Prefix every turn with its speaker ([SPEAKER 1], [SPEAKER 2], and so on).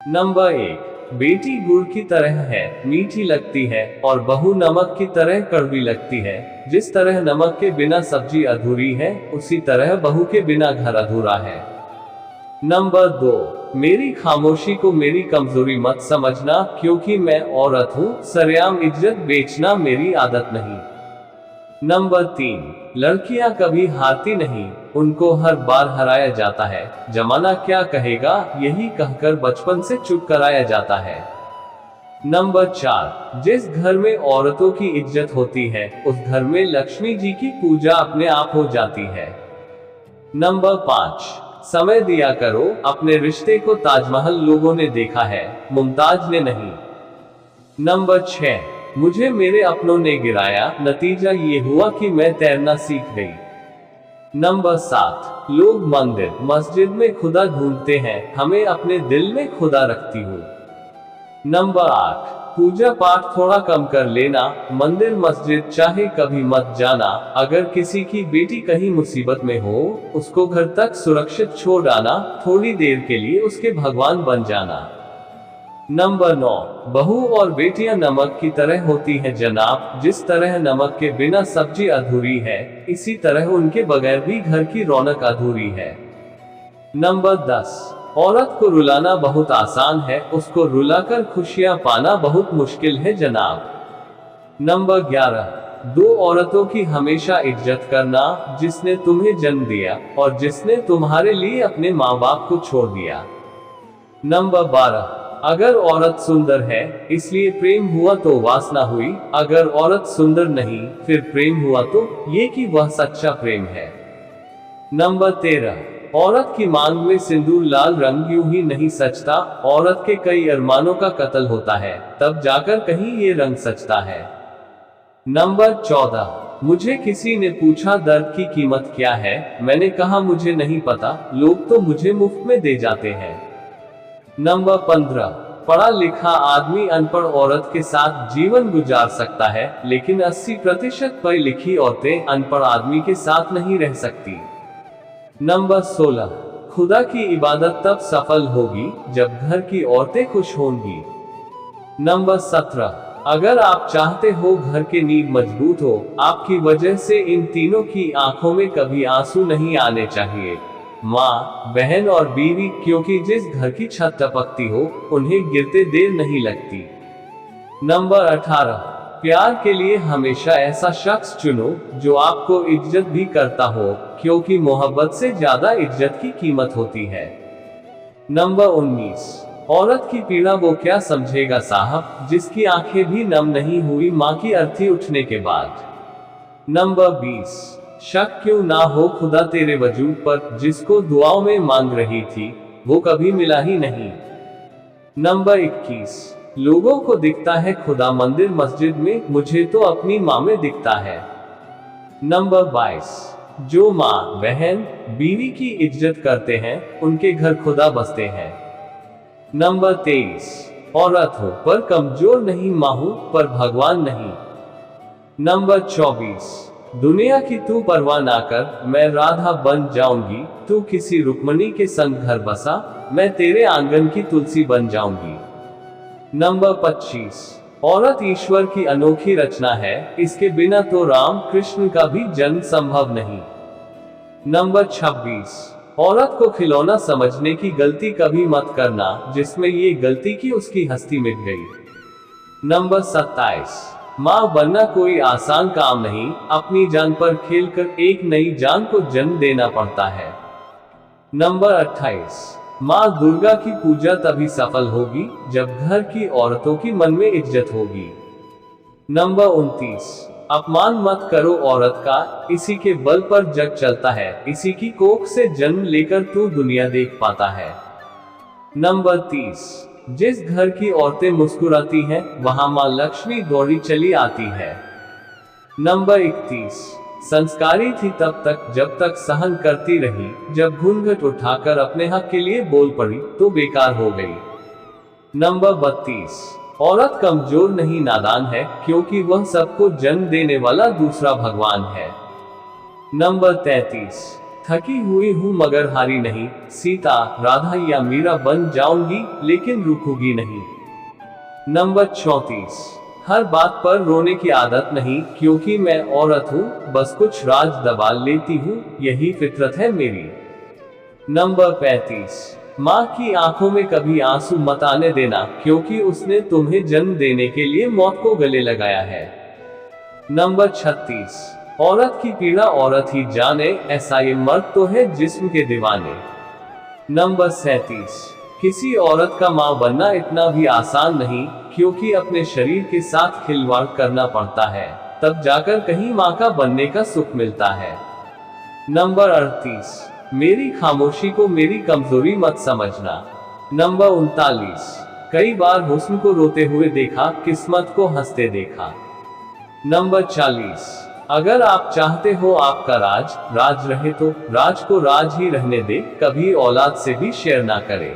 [SPEAKER 1] Number 1, बेटी गुड़ की तरह है, मीठी लगती है, और बहू नमक की तरह कड़वी लगती है। जिस तरह नमक के बिना सब्जी अधूरी है, उसी तरह बहू के बिना घर अधूरा है। नंबर 2, मेरी खामोशी को मेरी कमजोरी मत समझना, क्योंकि मैं औरत हूँ, सरेआम इज्जत बेचना मेरी आदत नहीं। नंबर 3, लड़कियां कभी हारती नहीं, उनको हर बार हराया जाता है। जमाना क्या कहेगा, यही कहकर बचपन से चुप कराया जाता है। नंबर 4, जिस घर में औरतों की इज्जत होती है, उस घर में लक्ष्मी जी की पूजा अपने आप हो जाती है। नंबर 5, समय दिया करो, अपने रिश्ते को ताजमहल लोगों ने देखा है, मुमताज ने नहीं। नंबर 6, मुझे मेरे अपनों ने गिराया, नतीजा ये हुआ कि मैं तैरना सीख गई। नंबर 7, लोग मंदिर मस्जिद में खुदा ढूंढते हैं, हमें अपने दिल में खुदा रखती हूँ। नंबर 8, पूजा पाठ थोड़ा कम कर लेना, मंदिर मस्जिद चाहे कभी मत जाना। अगर किसी की बेटी कहीं मुसीबत में हो, उसको घर तक सुरक्षित छोड़ आना, थोड़ी देर के लिए उसके भगवान बन जाना। नंबर 9, बहू और बेटियां नमक की तरह होती हैं जनाब, जिस तरह नमक के बिना सब्जी अधूरी है, इसी तरह उनके बगैर भी घर की रौनक अधूरी है। नंबर 10, औरत को रुलाना बहुत आसान है, उसको रुलाकर खुशियां पाना बहुत मुश्किल है जनाब। नंबर 11, दो औरतों की हमेशा इज्जत करना, जिसने तुम्हें जन्म दिया और जिसने तुम्हारे लिए अपने माँ बाप को छोड़ दिया। नंबर 12, अगर औरत सुंदर है, इसलिए प्रेम हुआ तो वासना हुई, अगर औरत सुंदर नहीं, फिर प्रेम हुआ तो ये कि वह सच्चा प्रेम है। नंबर 13, औरत की मांग में सिंदूर लाल रंग यूं ही नहीं सचता, औरत के कई अरमानों का कत्ल होता है, तब जाकर कहीं ये रंग सचता है। नंबर 14, मुझे किसी ने पूछा दर्द की कीमत क्या है, मैंने कहा मुझे नहीं पता, लोग तो मुझे मुफ्त में दे जाते हैं। नंबर 15, पढ़ा लिखा आदमी अनपढ़ औरत के साथ जीवन गुजार सकता है, लेकिन 80% पढ़ी लिखी औरतें अनपढ़ आदमी के साथ नहीं रह सकती। नंबर 16, खुदा की इबादत तब सफल होगी जब घर की औरतें खुश होंगी। नंबर 17, अगर आप चाहते हो घर की नींव मजबूत हो, आपकी वजह से इन तीनों की आंखों में कभी आंसू नहीं आने चाहिए, माँ, बहन और बीवी, क्योंकि जिस घर की छत टपकती हो, उन्हें गिरते देर नहीं लगती। नंबर 18, प्यार के लिए हमेशा ऐसा शख्स चुनो जो आपको इज्जत भी करता हो, क्योंकि मोहब्बत से ज्यादा इज्जत की कीमत होती है। नंबर 19, औरत की पीड़ा वो क्या समझेगा साहब, जिसकी आंखें भी नम नहीं हुई माँ की अर्थी उठने के बाद। नंबर 20, शक क्यों ना हो खुदा तेरे वजूद पर, जिसको दुआओं में मांग रही थी, वो कभी मिला ही नहीं। नंबर 21, लोगों को दिखता है खुदा मंदिर मस्जिद में, मुझे तो अपनी माँ में दिखता है। नंबर 22, जो माँ, बहन, बीवी की इज्जत करते हैं, उनके घर खुदा बसते हैं। नंबर 23, औरत हो पर कमजोर नहीं, माँ हूं पर भगवान नहीं। नंबर 24, दुनिया की तू परवाह ना कर, मैं राधा बन जाऊंगी, तू किसी रुक्मणी के संग घर बसा, मैं तेरे आंगन की तुलसी बन जाऊंगी। नंबर 25, औरत ईश्वर की अनोखी रचना है, इसके बिना तो राम कृष्ण का भी जन्म संभव नहीं। नंबर 26, औरत को खिलौना समझने की गलती कभी मत करना, जिसमें ये गलती की उसकी हस्ती मिट गई। नंबर 27, माँ बनना कोई आसान काम नहीं, अपनी जान पर खेलकर एक नई जान को जन्म देना पड़ता है। नंबर 28, माँ दुर्गा की पूजा तभी सफल होगी जब घर की औरतों की मन में इज्जत होगी। नंबर 29, अपमान मत करो औरत का, इसी के बल पर जग चलता है, इसी की कोख से जन्म लेकर तू दुनिया देख पाता है। नंबर 30, जिस घर की औरतें मुस्कुराती हैं, वहां मां लक्ष्मी दौड़ी चली आती है। नंबर 31, संस्कारी थी तब तक जब तक सहन करती रही, जब घूंघट उठाकर अपने हक के लिए बोल पड़ी तो बेकार हो गई। नंबर 32, औरत कमजोर नहीं नादान है, क्योंकि वह सबको जन्म देने वाला दूसरा भगवान है। नंबर 33, थकी हुई हूँ मगर हारी नहीं, सीता, राधा या मीरा बन जाऊंगी लेकिन रुकूंगी नहीं। नंबर 34, हर बात पर रोने की आदत नहीं, क्योंकि मैं औरत हूँ, बस कुछ राज दबा लेती हूँ, यही फितरत है मेरी। नंबर 35, माँ की आंखों में कभी आंसू मत आने देना, क्योंकि उसने तुम्हें जन्म देने के लिए मौत को गले लगाया है। नंबर 36, औरत की पीड़ा औरत ही जाने, ऐसा ये मर्द तो है जिस्म के दीवाने। नंबर 37, किसी औरत का माँ बनना इतना भी आसान नहीं, क्योंकि अपने शरीर के साथ खिलवाड़ करना पड़ता है, तब जाकर कहीं माँ का बनने का सुख मिलता है। नंबर 38, मेरी खामोशी को मेरी कमजोरी मत समझना। नंबर 39, कई बार हुस्न को रोते हुए देखा, किस्मत को हंसते देखा। नंबर 40, अगर आप चाहते हो आपका राज रहे तो राज को राज ही रहने दे, कभी औलाद से भी शेयर ना करे।